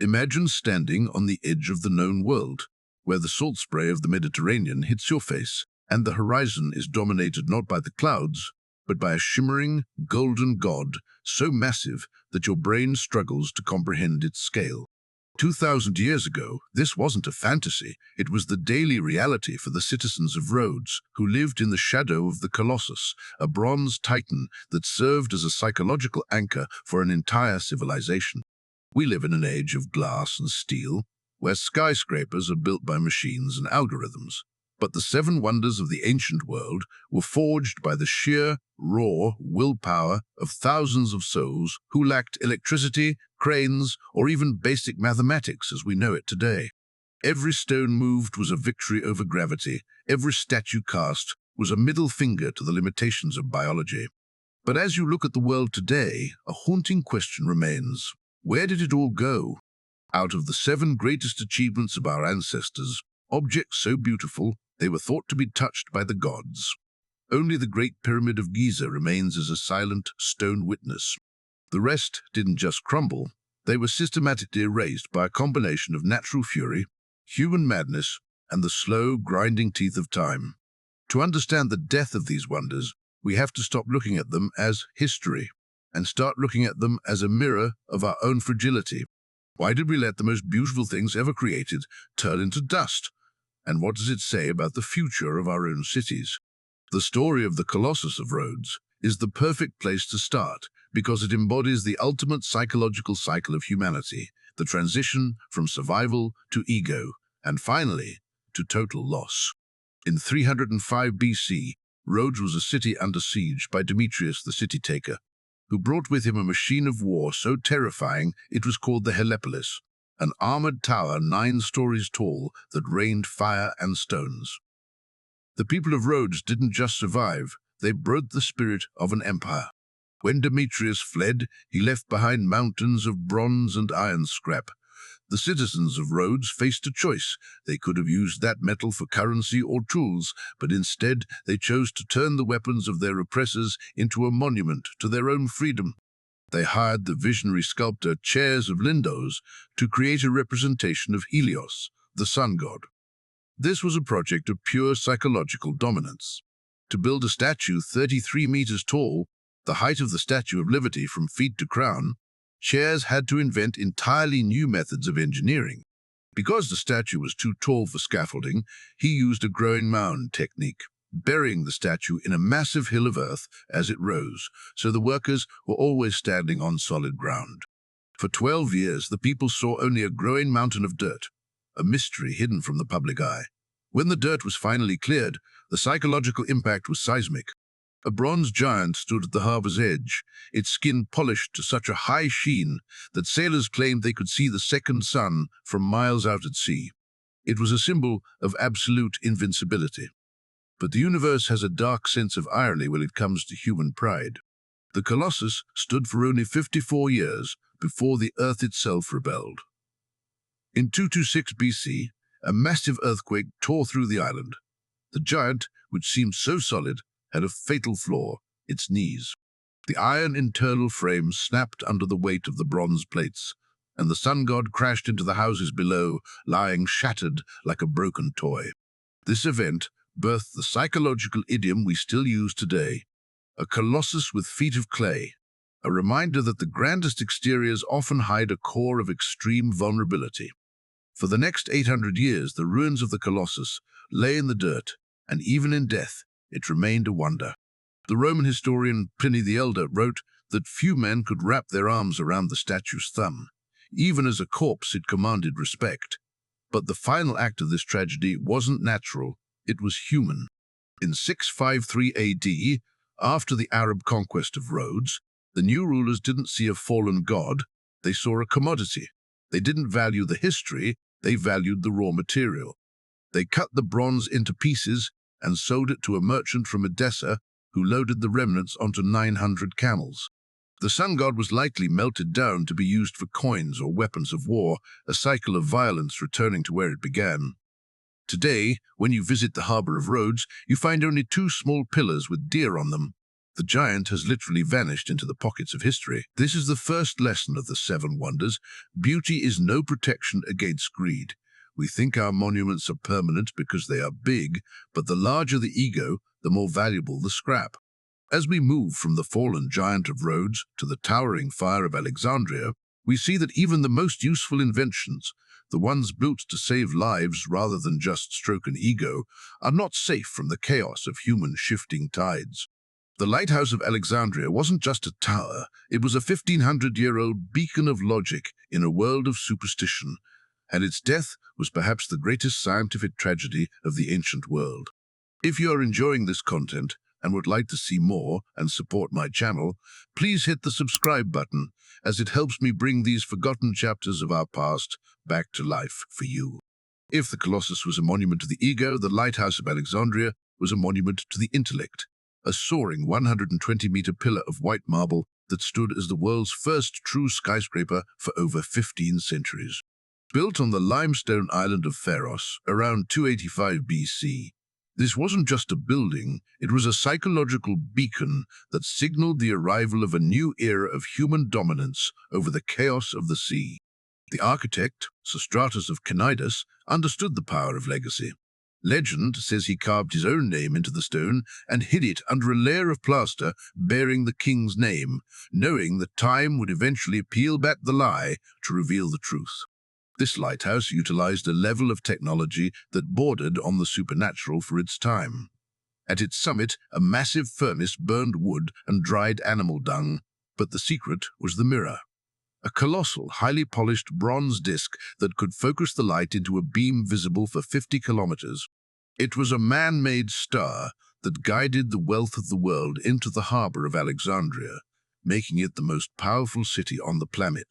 Imagine standing on the edge of the known world, where the salt spray of the Mediterranean hits your face, and the horizon is dominated not by the clouds, but by a shimmering, golden god so massive that your brain struggles to comprehend its scale. 2,000 years ago, this wasn't a fantasy, it was the daily reality for the citizens of Rhodes, who lived in the shadow of the Colossus, a bronze titan that served as a psychological anchor for an entire civilization. We live in an age of glass and steel, where skyscrapers are built by machines and algorithms. But the seven wonders of the ancient world were forged by the sheer, raw willpower of thousands of souls who lacked electricity, cranes, or even basic mathematics as we know it today. Every stone moved was a victory over gravity. Every statue cast was a middle finger to the limitations of biology. But as you look at the world today, a haunting question remains. Where did it all go? Out of the seven greatest achievements of our ancestors, objects so beautiful they were thought to be touched by the gods. Only the Great Pyramid of Giza remains as a silent stone witness. The rest didn't just crumble, they were systematically erased by a combination of natural fury, human madness, and the slow, grinding teeth of time. To understand the death of these wonders, we have to stop looking at them as history and start looking at them as a mirror of our own fragility. Why did we let the most beautiful things ever created turn into dust? And what does it say about the future of our own cities? The story of the Colossus of Rhodes is the perfect place to start because it embodies the ultimate psychological cycle of humanity, the transition from survival to ego, and finally, to total loss. In 305 BC, Rhodes was a city under siege by Demetrius the city-taker, who brought with him a machine of war so terrifying it was called the Helepolis, an armored tower 9 stories tall that rained fire and stones. The people of Rhodes didn't just survive, they broke the spirit of an empire. When Demetrius fled, he left behind mountains of bronze and iron scrap. The citizens of Rhodes faced a choice. They could have used that metal for currency or tools, but instead they chose to turn the weapons of their oppressors into a monument to their own freedom. They hired the visionary sculptor Chairs of Lindos to create a representation of Helios, the sun god. This was a project of pure psychological dominance. To build a statue 33 meters tall, the height of the Statue of Liberty from feet to crown, Chairs had to invent entirely new methods of engineering. Because the statue was too tall for scaffolding, he used a growing mound technique, burying the statue in a massive hill of earth as it rose, so the workers were always standing on solid ground. For 12 years, the people saw only a growing mountain of dirt, a mystery hidden from the public eye. When the dirt was finally cleared, the psychological impact was seismic. A bronze giant stood at the harbor's edge, its skin polished to such a high sheen that sailors claimed they could see the second sun from miles out at sea. It was a symbol of absolute invincibility. But the universe has a dark sense of irony when it comes to human pride. The Colossus stood for only 54 years before the Earth itself rebelled. In 226 BC, a massive earthquake tore through the island. The giant, which seemed so solid, had a fatal flaw, its knees. The iron internal frame snapped under the weight of the bronze plates, and the sun god crashed into the houses below, lying shattered like a broken toy. This event birthed the psychological idiom we still use today, a colossus with feet of clay, a reminder that the grandest exteriors often hide a core of extreme vulnerability. For the next 800 years, the ruins of the Colossus lay in the dirt, and even in death, it remained a wonder. The Roman historian Pliny the Elder wrote that few men could wrap their arms around the statue's thumb. Even as a corpse, it commanded respect. But the final act of this tragedy wasn't natural, it was human. In 653 AD, after the Arab conquest of Rhodes, the new rulers didn't see a fallen god, they saw a commodity. They didn't value the history, they valued the raw material. They cut the bronze into pieces and sold it to a merchant from Edessa who loaded the remnants onto 900 camels. The sun god was likely melted down to be used for coins or weapons of war, a cycle of violence returning to where it began. Today, when you visit the harbor of Rhodes, you find only 2 small pillars with deer on them. The giant has literally vanished into the pockets of history. This is the first lesson of the Seven Wonders. Beauty is no protection against greed. We think our monuments are permanent because they are big, but the larger the ego, the more valuable the scrap. As we move from the fallen giant of Rhodes to the towering fire of Alexandria, we see that even the most useful inventions, the ones built to save lives rather than just stroke an ego, are not safe from the chaos of human shifting tides. The Lighthouse of Alexandria wasn't just a tower, it was a 1,500-year-old beacon of logic in a world of superstition, and its death was perhaps the greatest scientific tragedy of the ancient world. If you are enjoying this content and would like to see more and support my channel, please hit the subscribe button, as it helps me bring these forgotten chapters of our past back to life for you. If the Colossus was a monument to the ego, the Lighthouse of Alexandria was a monument to the intellect, a soaring 120-meter pillar of white marble that stood as the world's first true skyscraper for over 15 centuries. Built on the limestone island of Pharos around 285 BC, this wasn't just a building, it was a psychological beacon that signaled the arrival of a new era of human dominance over the chaos of the sea. The architect, Citadel of Qaitbay, understood the power of legacy. Legend says he carved his own name into the stone and hid it under a layer of plaster bearing the king's name, knowing that time would eventually peel back the lie to reveal the truth. This lighthouse utilized a level of technology that bordered on the supernatural for its time. At its summit, a massive furnace burned wood and dried animal dung, but the secret was the mirror. A colossal, highly polished bronze disc that could focus the light into a beam visible for 50 kilometers. It was a man-made star that guided the wealth of the world into the harbor of Alexandria, making it the most powerful city on the planet.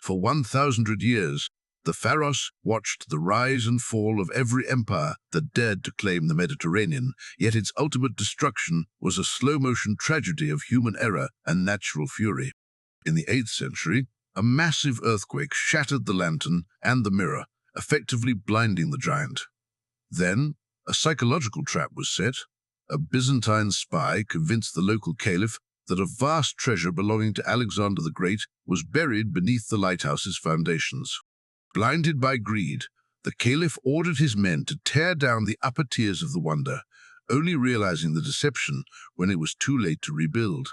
For 1,000 years, the Pharos watched the rise and fall of every empire that dared to claim the Mediterranean, yet its ultimate destruction was a slow-motion tragedy of human error and natural fury. In the 8th century, a massive earthquake shattered the lantern and the mirror, effectively blinding the giant. Then, a psychological trap was set. A Byzantine spy convinced the local caliph that a vast treasure belonging to Alexander the Great was buried beneath the lighthouse's foundations. Blinded by greed, the caliph ordered his men to tear down the upper tiers of the wonder, only realizing the deception when it was too late to rebuild.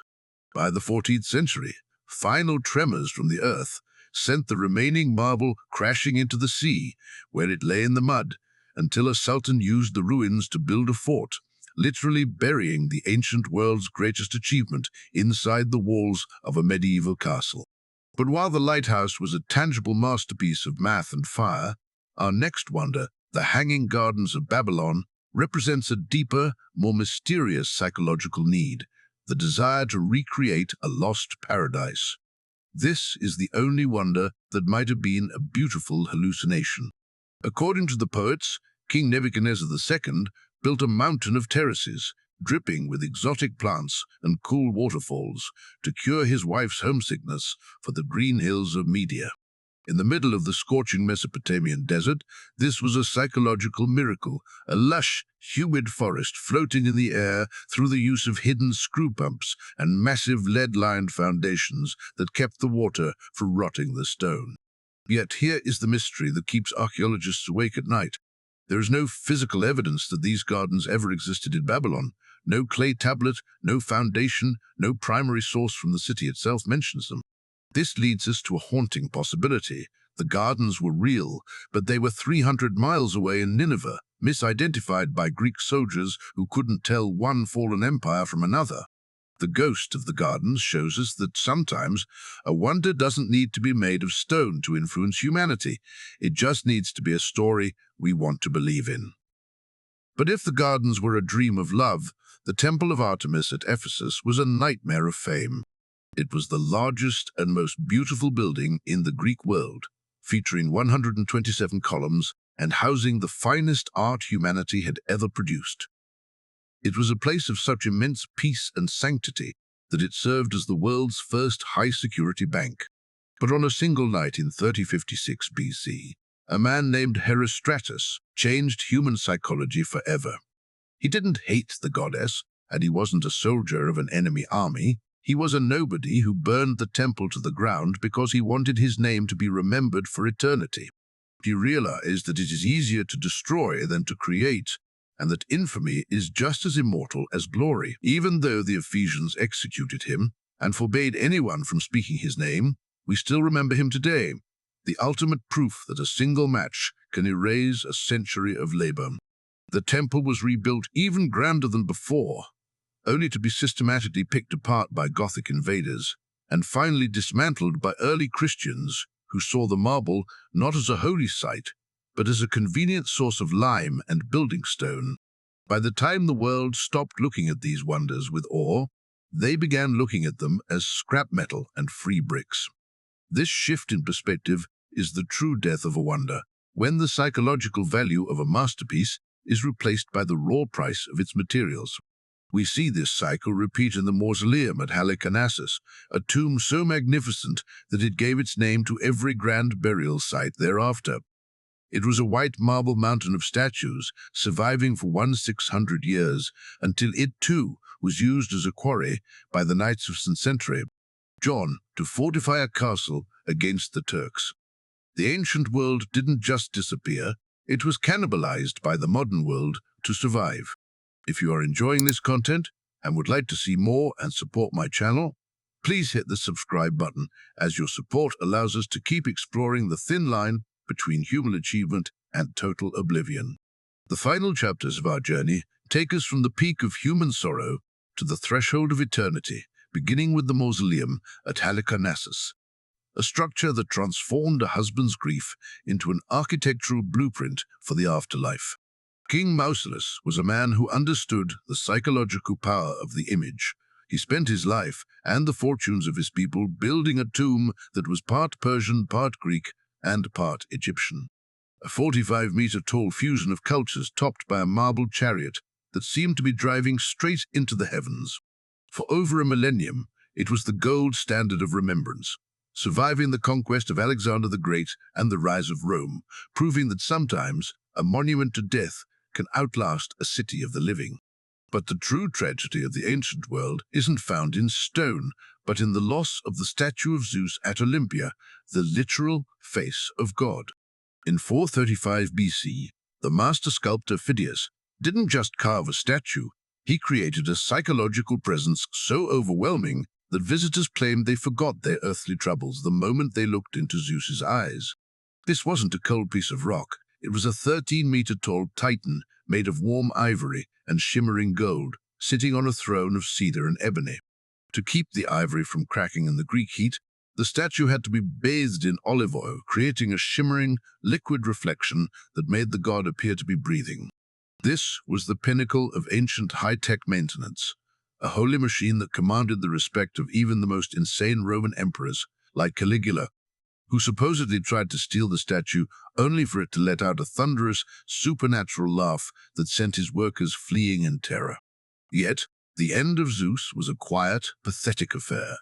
By the 14th century, final tremors from the earth sent the remaining marble crashing into the sea, where it lay in the mud, until a sultan used the ruins to build a fort, literally burying the ancient world's greatest achievement inside the walls of a medieval castle. But while the lighthouse was a tangible masterpiece of math and fire, our next wonder, the Hanging Gardens of Babylon, represents a deeper, more mysterious psychological need, the desire to recreate a lost paradise. This is the only wonder that might have been a beautiful hallucination. According to the poets, King Nebuchadnezzar II built a mountain of terraces, dripping with exotic plants and cool waterfalls, to cure his wife's homesickness for the green hills of Media. In the middle of the scorching Mesopotamian desert, this was a psychological miracle, a lush, humid forest floating in the air through the use of hidden screw pumps and massive lead-lined foundations that kept the water from rotting the stone. Yet here is the mystery that keeps archaeologists awake at night. There is no physical evidence that these gardens ever existed in Babylon. No clay tablet, no foundation, no primary source from the city itself mentions them. This leads us to a haunting possibility. The gardens were real, but they were 300 miles away in Nineveh, misidentified by Greek soldiers who couldn't tell one fallen empire from another. The ghost of the gardens shows us that sometimes a wonder doesn't need to be made of stone to influence humanity. It just needs to be a story we want to believe in. But if the gardens were a dream of love, the Temple of Artemis at Ephesus was a nightmare of fame. It was the largest and most beautiful building in the Greek world, featuring 127 columns and housing the finest art humanity had ever produced. It was a place of such immense peace and sanctity that it served as the world's first high-security bank. But on a single night in 3056 BC, a man named Herostratus changed human psychology forever. He didn't hate the goddess, and he wasn't a soldier of an enemy army. He was a nobody who burned the temple to the ground because he wanted his name to be remembered for eternity. He realized that it is easier to destroy than to create, and that infamy is just as immortal as glory. Even though the Ephesians executed him and forbade anyone from speaking his name, we still remember him today, the ultimate proof that a single match can erase a century of labor. The temple was rebuilt even grander than before, only to be systematically picked apart by Gothic invaders, and finally dismantled by early Christians who saw the marble not as a holy site, but as a convenient source of lime and building stone. By the time the world stopped looking at these wonders with awe, they began looking at them as scrap metal and free bricks. This shift in perspective is the true death of a wonder, when the psychological value of a masterpiece is replaced by the raw price of its materials. We see this cycle repeat in the Mausoleum at Halicarnassus, a tomb so magnificent that it gave its name to every grand burial site thereafter. It was a white marble mountain of statues, surviving for 600 years, until it too was used as a quarry by the Knights of St. Century, John, to fortify a castle against the Turks. The ancient world didn't just disappear, it was cannibalized by the modern world to survive. If you are enjoying this content and would like to see more and support my channel, please hit the subscribe button, as your support allows us to keep exploring the thin line between human achievement and total oblivion. The final chapters of our journey take us from the peak of human sorrow to the threshold of eternity, beginning with the Mausoleum at Halicarnassus, a structure that transformed a husband's grief into an architectural blueprint for the afterlife. King Mausolus was a man who understood the psychological power of the image. He spent his life and the fortunes of his people building a tomb that was part Persian, part Greek, and part Egyptian. A 45-meter-tall fusion of cultures topped by a marble chariot that seemed to be driving straight into the heavens. For over a millennium, it was the gold standard of remembrance, surviving the conquest of Alexander the Great and the rise of Rome, proving that sometimes a monument to death can outlast a city of the living. But the true tragedy of the ancient world isn't found in stone, but in the loss of the statue of Zeus at Olympia, the literal face of God. In 435 BC, the master sculptor Phidias didn't just carve a statue, he created a psychological presence so overwhelming that visitors claimed they forgot their earthly troubles the moment they looked into Zeus's eyes. This wasn't a cold piece of rock. It was a 13-meter-tall titan made of warm ivory and shimmering gold, sitting on a throne of cedar and ebony. To keep the ivory from cracking in the Greek heat, the statue had to be bathed in olive oil, creating a shimmering, liquid reflection that made the god appear to be breathing. This was the pinnacle of ancient high-tech maintenance, a holy machine that commanded the respect of even the most insane Roman emperors, like Caligula, who supposedly tried to steal the statue only for it to let out a thunderous, supernatural laugh that sent his workers fleeing in terror. Yet, the end of Zeus was a quiet, pathetic affair.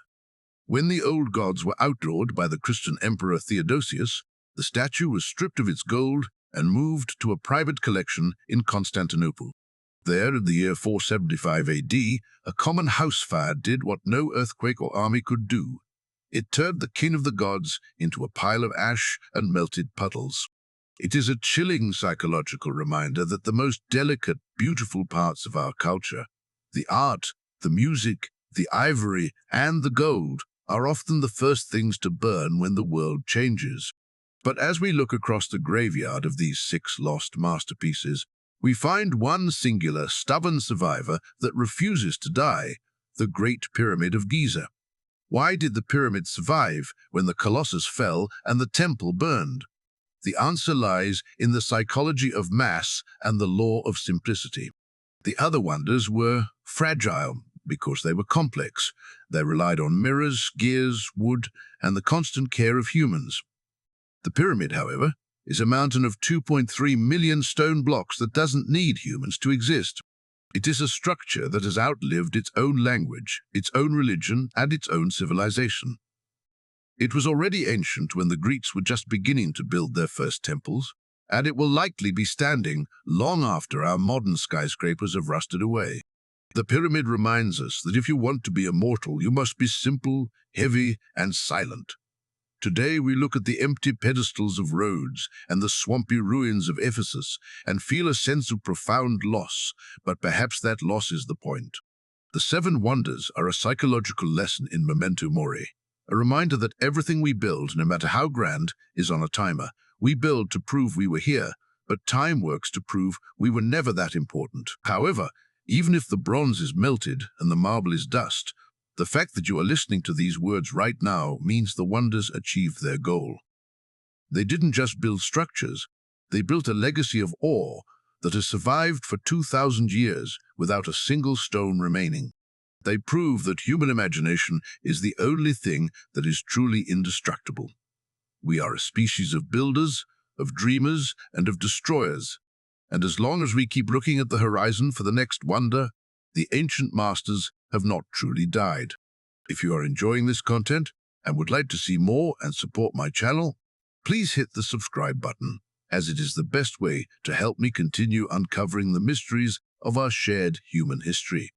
When the old gods were outlawed by the Christian emperor Theodosius, the statue was stripped of its gold and moved to a private collection in Constantinople. There, in the year 475 AD, a common house fire did what no earthquake or army could do. It turned the king of the gods into a pile of ash and melted puddles. It is a chilling psychological reminder that the most delicate, beautiful parts of our culture, the art, the music, the ivory, and the gold, are often the first things to burn when the world changes. But as we look across the graveyard of these 6 lost masterpieces, we find one singular, stubborn survivor that refuses to die, the Great Pyramid of Giza. Why did the pyramid survive when the Colossus fell and the temple burned? The answer lies in the psychology of mass and the law of simplicity. The other wonders were fragile because they were complex. They relied on mirrors, gears, wood, and the constant care of humans. The pyramid, however, is a mountain of 2.3 million stone blocks that doesn't need humans to exist. It is a structure that has outlived its own language, its own religion, and its own civilization. It was already ancient when the Greeks were just beginning to build their first temples, and it will likely be standing long after our modern skyscrapers have rusted away. The pyramid reminds us that if you want to be immortal, you must be simple, heavy, and silent. Today we look at the empty pedestals of Rhodes and the swampy ruins of Ephesus and feel a sense of profound loss, but perhaps that loss is the point. The seven wonders are a psychological lesson in memento mori, a reminder that everything we build, no matter how grand, is on a timer. We build to prove we were here, but time works to prove we were never that important. However, even if the bronze is melted and the marble is dust, the fact that you are listening to these words right now means the wonders achieved their goal. They didn't just build structures, they built a legacy of awe that has survived for 2,000 years without a single stone remaining. They prove that human imagination is the only thing that is truly indestructible. We are a species of builders, of dreamers, and of destroyers. And as long as we keep looking at the horizon for the next wonder, the ancient masters have not truly died. If you are enjoying this content and would like to see more and support my channel, please hit the subscribe button, as it is the best way to help me continue uncovering the mysteries of our shared human history.